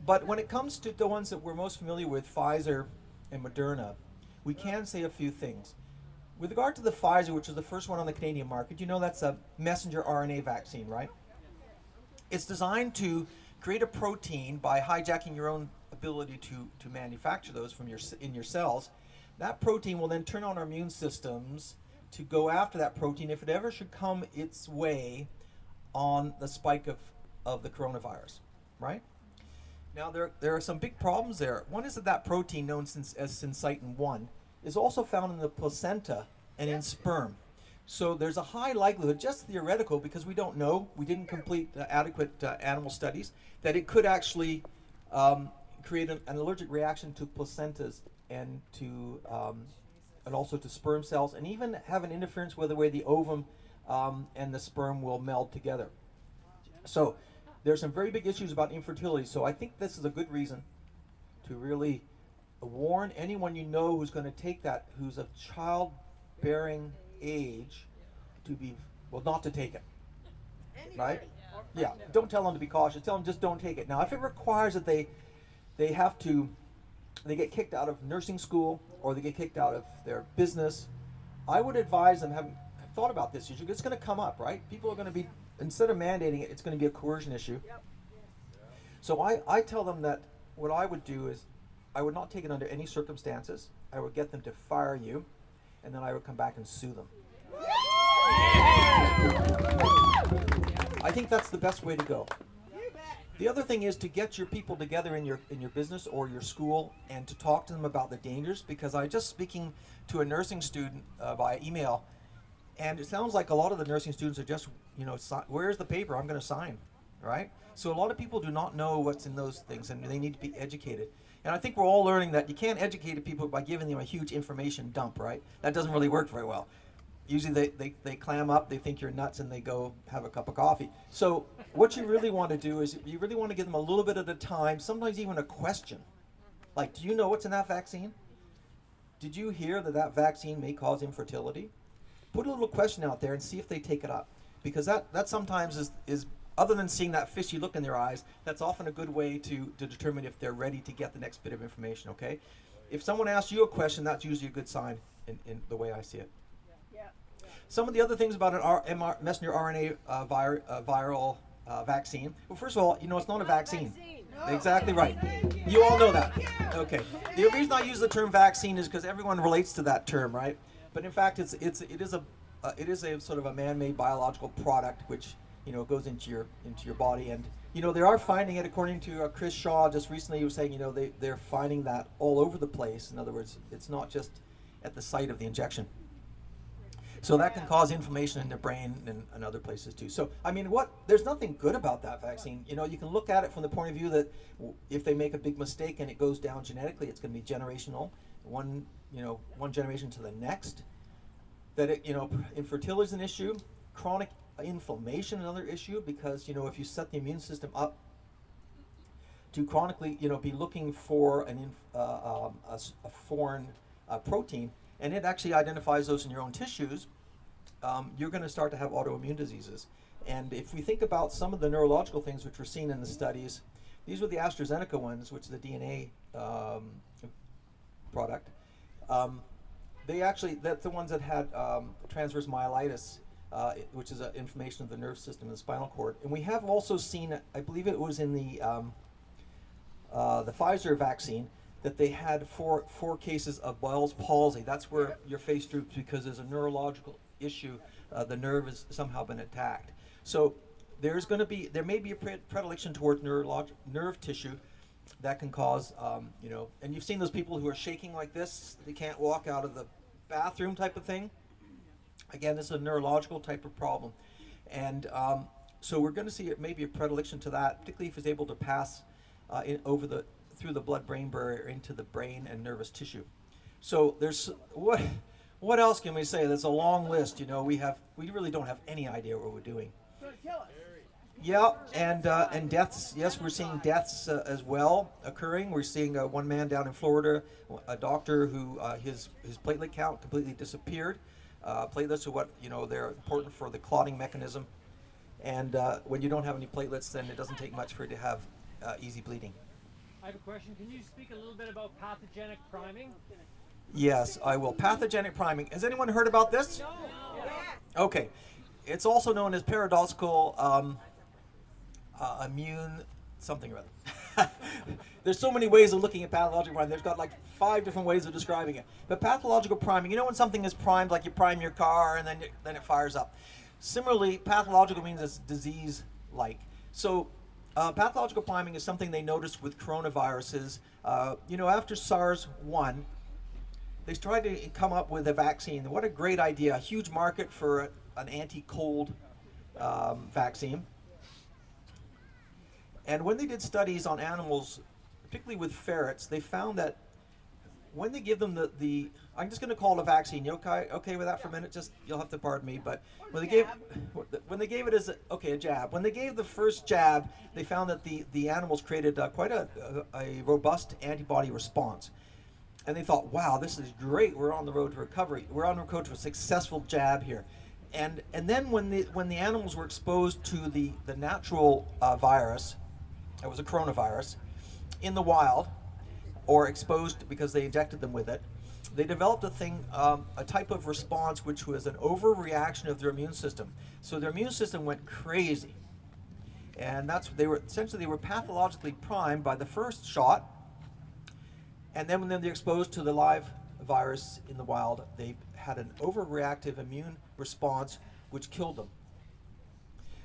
But when it comes to the ones that we're most familiar with, Pfizer and Moderna, we can say a few things. With regard to the Pfizer, which is the first one on the Canadian market, you know that's a messenger RNA vaccine, right? It's designed to create a protein by hijacking your own ability to manufacture those from in your cells. That protein will then turn on our immune systems to go after that protein if it ever should come its way on the spike of the coronavirus, right? Now there are some big problems there. One is that that protein, known as syncytin 1, is also found in the placenta and in sperm. So there's a high likelihood, just theoretical, because we don't know, we didn't complete adequate animal studies, that it could actually create an allergic reaction to placentas and to and also to sperm cells, and even have an interference with the way the ovum and the sperm will meld together. So there's some very big issues about infertility. So I think this is a good reason to really warn anyone you know who's going to take that, who's of childbearing age, to be, well, not to take it, right? Yeah, don't tell them to be cautious. Tell them just don't take it. Now, if it requires that they get kicked out of nursing school or they get kicked out of their business, I would advise them, having thought about this issue, it's going to come up, right? People are going to be, instead of mandating it, it's going to be a coercion issue. So I tell them that what I would do is I would not take it under any circumstances. I would get them to fire you, and then I would come back and sue them. I think that's the best way to go. The other thing is to get your people together in your business or your school and to talk to them about the dangers, because I was just speaking to a nursing student via email, and it sounds like a lot of the nursing students are just, where's the paper I'm going to sign, right? So a lot of people do not know what's in those things, and they need to be educated. And I think we're all learning that you can't educate people by giving them a huge information dump, right? That doesn't really work very well. Usually they clam up, they think you're nuts, and they go have a cup of coffee. So what you really want to do is you really want to give them a little bit at a time, sometimes even a question. Like, do you know what's in that vaccine? Did you hear that vaccine may cause infertility? Put a little question out there and see if they take it up. Because that sometimes is other than seeing that fishy look in their eyes, that's often a good way to determine if they're ready to get the next bit of information, okay? If someone asks you a question, that's usually a good sign in the way I see it. Some of the other things about an messenger RNA viral vaccine. Well, first of all, it's not a vaccine. No. Exactly right. You all know that. Okay. The reason I use the term vaccine is because everyone relates to that term, right? But in fact, it is a sort of a man-made biological product which goes into your body, and they are finding it. According to Chris Shaw, just recently, he was saying they're finding that all over the place. In other words, it's not just at the site of the injection. So that can cause inflammation in the brain and other places too. So, there's nothing good about that vaccine. You can look at it from the point of view that if they make a big mistake and it goes down genetically, it's going to be generational, one generation to the next. That infertility is an issue, chronic inflammation another issue, because if you set the immune system up to chronically be looking for a foreign protein, and it actually identifies those in your own tissues, you're going to start to have autoimmune diseases. And if we think about some of the neurological things which were seen in the studies, these were the AstraZeneca ones, which is the DNA product. That's the ones that had transverse myelitis, which is an inflammation of the nerve system and the spinal cord. And we have also seen, I believe it was in the Pfizer vaccine, that they had four cases of Bell's palsy. That's where your face droops because there's a neurological issue. The nerve has somehow been attacked. So there may be a predilection towards nerve tissue that can cause, and you've seen those people who are shaking like this, they can't walk out of the bathroom type of thing. Again, this is a neurological type of problem. And so we're going to see maybe a predilection to that, particularly if it's able to pass through the blood-brain barrier into the brain and nervous tissue. So there's what else can we say? There's a long list. We really don't have any idea what we're doing. Yeah, and deaths. Yes, we're seeing deaths as well occurring. We're seeing one man down in Florida, a doctor who his platelet count completely disappeared. Platelets are what they're important for the clotting mechanism, and when you don't have any platelets, then it doesn't take much for you to have easy bleeding. I have a question. Can you speak a little bit about pathogenic priming? Yes, I will. Pathogenic priming. Has anyone heard about this? No. Okay. It's also known as paradoxical immune something or other. There's so many ways of looking at pathological priming. There's got like 5 different ways of describing it. But pathological priming, you know when something is primed, like you prime your car and then it fires up. Similarly, pathological means it's disease-like. So pathological priming is something they noticed with coronaviruses. After SARS-1, they tried to come up with a vaccine. What a great idea. A huge market for an anti-cold vaccine. And when they did studies on animals, particularly with ferrets, they found that when they give them the I'm just going to call it a vaccine. You okay with that for a minute? Just you'll have to pardon me, but when they gave it as a jab. When they gave the first jab, they found that the animals created quite a robust antibody response. And they thought, wow, this is great. We're on the road to recovery. We're on the road to a successful jab here. And then when the animals were exposed to the natural virus, it was a coronavirus, in the wild, or exposed because they injected them with it, they developed a type of response which was an overreaction of their immune system. So their immune system went crazy. And they were pathologically primed by the first shot. And then when they're exposed to the live virus in the wild, they had an overreactive immune response which killed them.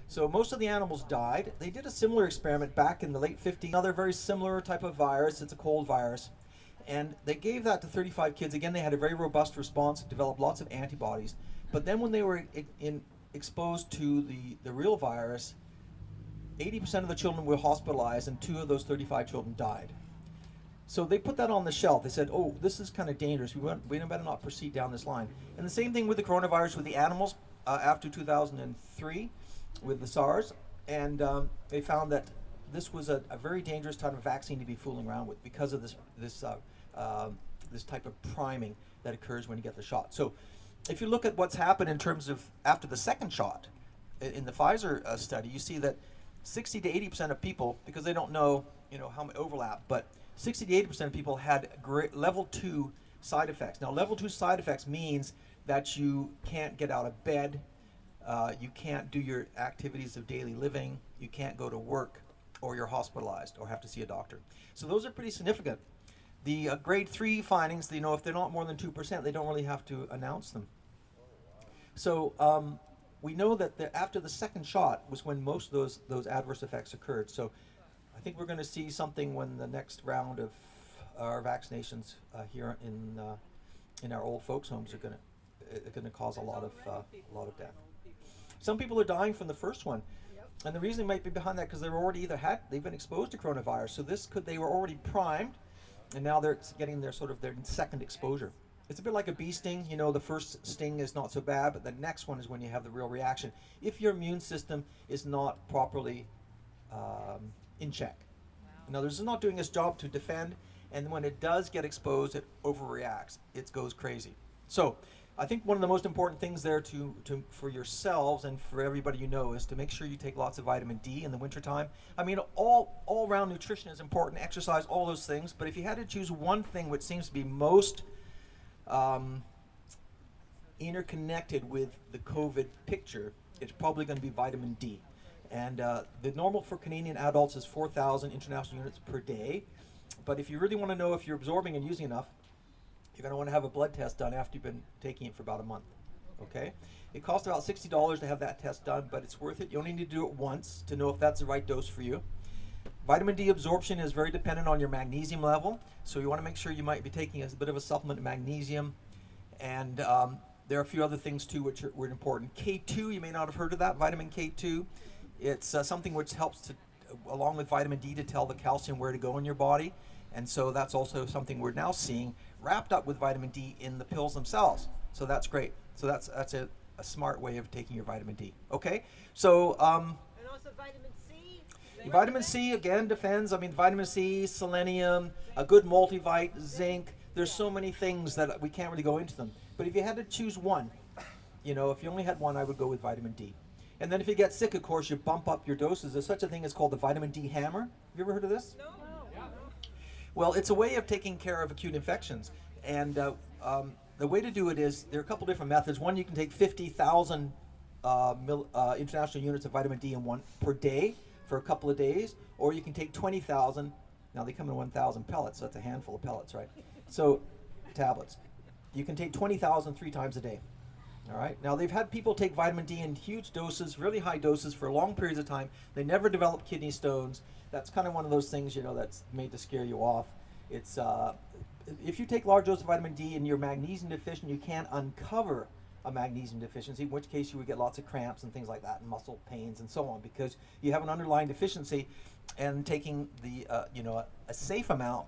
So most of the animals died. They did a similar experiment back in the late 50s, another very similar type of virus. It's a cold virus. And they gave that to 35 kids. Again, they had a very robust response, developed lots of antibodies. But then when they were exposed to the real virus, 80% of the children were hospitalized and 2 of those 35 children died. So they put that on the shelf. They said, oh, this is kind of dangerous. We better not proceed down this line. And the same thing with the coronavirus with the animals after 2003 with the SARS. And they found that this was a very dangerous type of vaccine to be fooling around with because of this type of priming that occurs when you get the shot. So if you look at what's happened in terms of after the second shot, in the Pfizer study, you see that 60 to 80% of people, because they don't know how much overlap, but 60 to 80% of people had level 2 side effects. Now, level 2 side effects means that you can't get out of bed, you can't do your activities of daily living, you can't go to work, or you're hospitalized or have to see a doctor. So those are pretty significant. The grade 3 findings, if they're not more than 2%, they don't really have to announce them. So we know that after the second shot was when most of those adverse effects occurred. So I think we're going to see something when the next round of our vaccinations here in our old folks' homes are going to cause a lot of death. Some people are dying from the first one, and the reason might be behind that because they've been exposed to coronavirus. So they were already primed, and now they're getting their second exposure. It's a bit like a bee sting. The first sting is not so bad, but the next one is when you have the real reaction. If your immune system is not properly in check. In other words, it's not doing its job to defend, and when it does get exposed, it overreacts. It goes crazy. So I think one of the most important things there for yourselves and for everybody is to make sure you take lots of vitamin D in the wintertime. I mean, all around nutrition is important, exercise, all those things, but if you had to choose one thing which seems to be most interconnected with the COVID picture, it's probably going to be vitamin D. And the normal for Canadian adults is 4,000 international units per day. But if you really want to know if you're absorbing and using enough, you're going to want to have a blood test done after you've been taking it for about a month. Okay? It costs about $60 to have that test done, but it's worth it. You only need to do it once to know if that's the right dose for you. Vitamin D absorption is very dependent on your magnesium level, so you want to make sure you might be taking a bit of a supplement of magnesium. And there are a few other things too which are important. K2, you may not have heard of that, vitamin K2. It's something which helps along with vitamin D, to tell the calcium where to go in your body. And so that's also something we're now seeing wrapped up with vitamin D in the pills themselves. So that's great. So that's a smart way of taking your vitamin D. Okay? So and also vitamin C. Vitamin C, again, defends. I mean, vitamin C, selenium, a good multivite, zinc. There's so many things that we can't really go into them. But if you had to choose one, if you only had one, I would go with vitamin D. And then if you get sick, of course, you bump up your doses. There's such a thing as called the vitamin D hammer. Have you ever heard of this? No. Well, it's a way of taking care of acute infections. And the way to do it is there are a couple different methods. One, you can take 50,000 international units of vitamin D in one per day for a couple of days, or you can take 20,000. Now they come in 1,000 pellets, so that's a handful of pellets, right? So tablets. You can take 20,000 3 times a day. All right. Now they've had people take vitamin D in huge doses, really high doses for long periods of time. They never develop kidney stones. That's kind of one of those things, you know, that's made to scare you off. It's if you take large doses of vitamin D and you're magnesium deficient, you can't uncover a magnesium deficiency, in which case you would get lots of cramps and things like that, and muscle pains and so on, because you have an underlying deficiency. And taking the a safe amount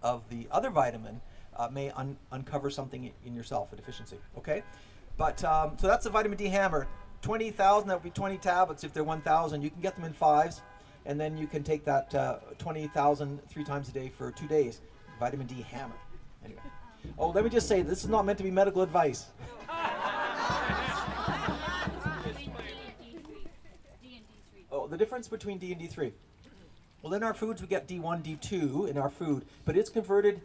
of the other vitamin may uncover something in yourself, a deficiency. Okay. But so that's the vitamin D hammer. 20,000, that would be 20 tablets if they're 1,000. You can get them in 5s, and then you can take that 20,000 3 times a day for 2 days. Vitamin D hammer. Anyway. Oh, let me just say, this is not meant to be medical advice. Oh, the difference between D and D3. Well, in our foods we get D1, D2 in our food, but it's converted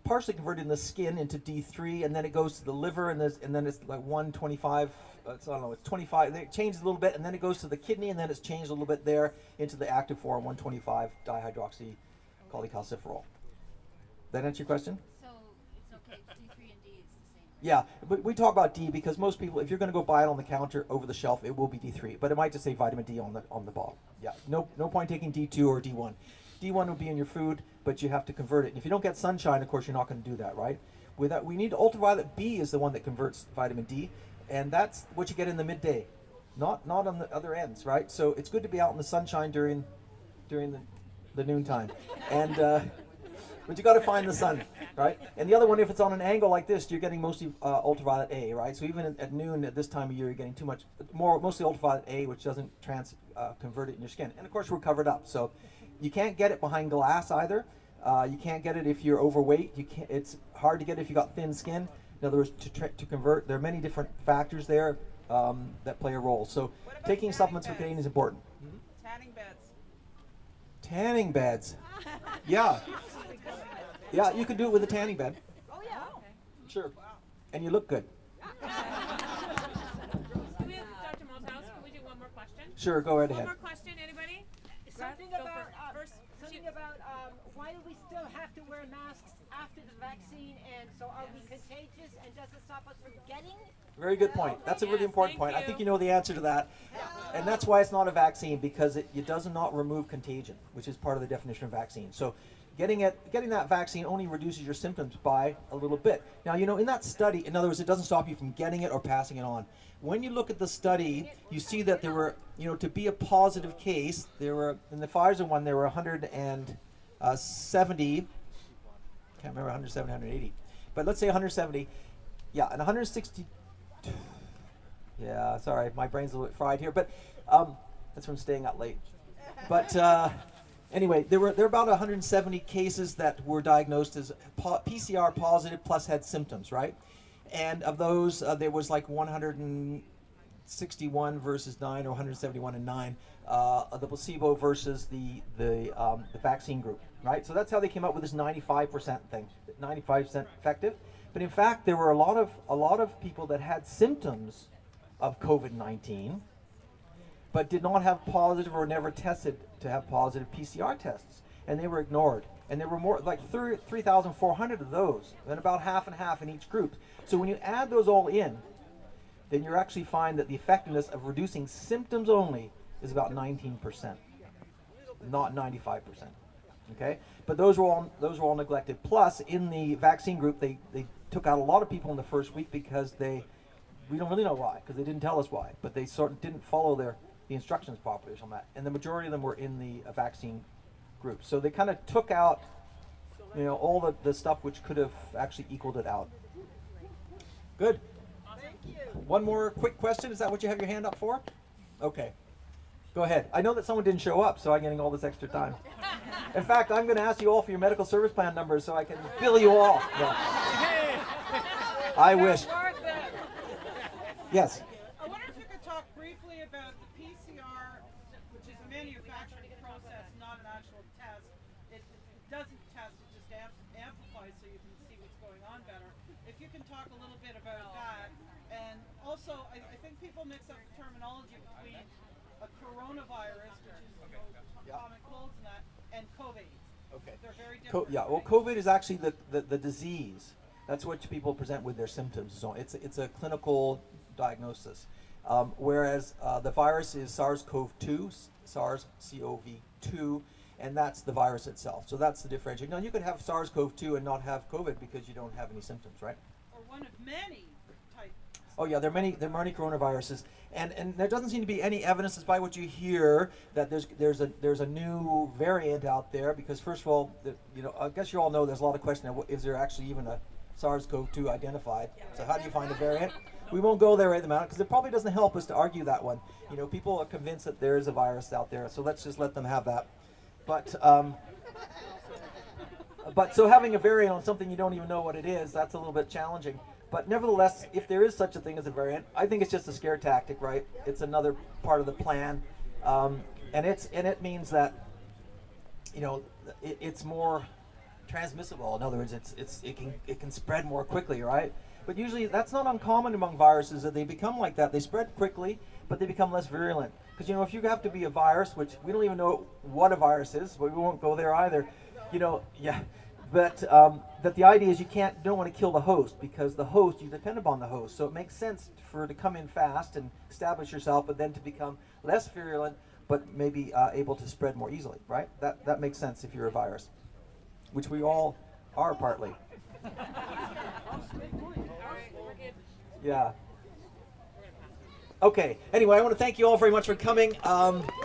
partially converted in the skin into D3, and then it goes to the liver, and then it's like 125. I don't know. It's 25. It changes a little bit, and then it goes to the kidney, and then it's changed a little bit there into the active form, 125 dihydroxycholecalciferol. That answer your question? So it's okay. D3 and D is the same. Yeah, but we talk about D because most people, if you're going to go buy it on the counter over the shelf, it will be D3, but it might just say vitamin D on the bottle. Yeah, no point taking D2 or D1. D1 would be in your food, but you have to convert it. And if you don't get sunshine, of course, you're not going to do that, right? We need ultraviolet B is the one that converts vitamin D, and that's what you get in the midday, not on the other ends, right? So it's good to be out in the sunshine during the noontime, and but you got to find the sun, right? And the other one, if it's on an angle like this, you're getting mostly ultraviolet A, right? So even at noon at this time of year, you're getting mostly ultraviolet A, which doesn't convert it in your skin. And of course, we're covered up, so you can't get it behind glass either. You can't get it if you're overweight. It's hard to get it if you got thin skin. In other words, to convert, there are many different factors there that play a role. So taking supplements for Canadian is important. Tanning beds. Tanning beds. Yeah. Yeah, you can do it with a tanning bed. Oh, yeah. Sure. And you look good. Do we have Dr. Malthouse? Can we do one more question? Sure, go right One ahead. more question, anybody? Something Go about for it. First, why do we still have to wear masks after the vaccine, and so are we contagious, and does it stop us from getting? Very good point. That's a really Yes, important thank point. I think you. you know the answer to that. And that's why it's not a vaccine, because it does not remove contagion, which is part of the definition of vaccine. So getting that vaccine only reduces your symptoms by a little bit. Now, in that study, in other words, it doesn't stop you from getting it or passing it on. When you look at the study, you see that there were, to be a positive case, there were, in the Pfizer one, there were 170, can't remember, 170, 180, but let's say 170, yeah, and 160, yeah, sorry, my brain's a little bit fried here, but that's from staying up late. But anyway, there were about 170 cases that were diagnosed as PCR positive plus had symptoms, right? And of those, there was like 161 versus 9, or 171 and 9, the placebo versus the vaccine group, right? So that's how they came up with this 95% thing, 95% effective. But in fact, there were a lot of people that had symptoms of COVID-19, but did not have positive or never tested to have positive PCR tests, and they were ignored. And there were more, like 3,400 of those, and about half and half in each group. So when you add those all in, then you actually find that the effectiveness of reducing symptoms only is about 19%, not 95%. Okay, but those were all neglected. Plus, in the vaccine group, they took out a lot of people in the first week because we don't really know why, because they didn't tell us why, but they sort of didn't follow the instructions properly on that. And the majority of them were in the vaccine group. So they kind of took out, all the stuff which could have actually equaled it out. Good. Thank you. One more quick question. Is that what you have your hand up for? Okay. Go ahead. I know that someone didn't show up, so I'm getting all this extra time. In fact, I'm going to ask you all for your medical service plan numbers so I can bill you all. No. I wish. Yes. I wonder if you could talk briefly about the PCR, which is a manufacturing process, not an actual test. doesn't test, it just amplifies so you can see what's going on better. If you can talk a little bit about that, and also I think people mix up the terminology between a coronavirus, which is common colds and that, and COVID. Okay. They're very different. Yeah, well, COVID is actually the disease. That's what people present with their symptoms. So it's a clinical diagnosis. Whereas the virus is SARS-CoV-2, SARS-CoV-2, and that's the virus itself. So that's the differentiation. Now, you could have SARS-CoV-2 and not have COVID because you don't have any symptoms, right? Or one of many types. Oh yeah, there are many coronaviruses, and there doesn't seem to be any evidence, despite what you hear, that there's a new variant out there. Because first of all, I guess you all know there's a lot of question of is there actually even a SARS-CoV-2 identified? So how do you find a variant? We won't go there right at the moment because it probably doesn't help us to argue that one. People are convinced that there is a virus out there, so let's just let them have that. But so having a variant on something you don't even know what it is, that's a little bit challenging. But nevertheless, if there is such a thing as a variant, I think it's just a scare tactic, right? It's another part of the plan, and it means that it's more transmissible. In other words, it can spread more quickly, right? But usually that's not uncommon among viruses, that they become like that. They spread quickly, but they become less virulent. Because if you have to be a virus, which we don't even know what a virus is, but we won't go there either. But the idea is you don't want to kill the host, because the host, you depend upon the host. So it makes sense to come in fast and establish yourself, but then to become less virulent, but maybe able to spread more easily, right? That makes sense if you're a virus, which we all are partly. Yeah. Okay. Anyway, I want to thank you all very much for coming.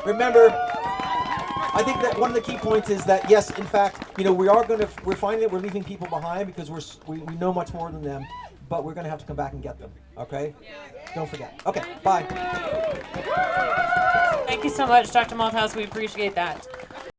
Remember, I think that one of the key points is that yes, in fact, we're finding that we're leaving people behind because we know much more than them, but we're going to have to come back and get them. Okay? Yeah. Don't forget. Okay. Bye. Thank you so much, Dr. Malthouse. We appreciate that.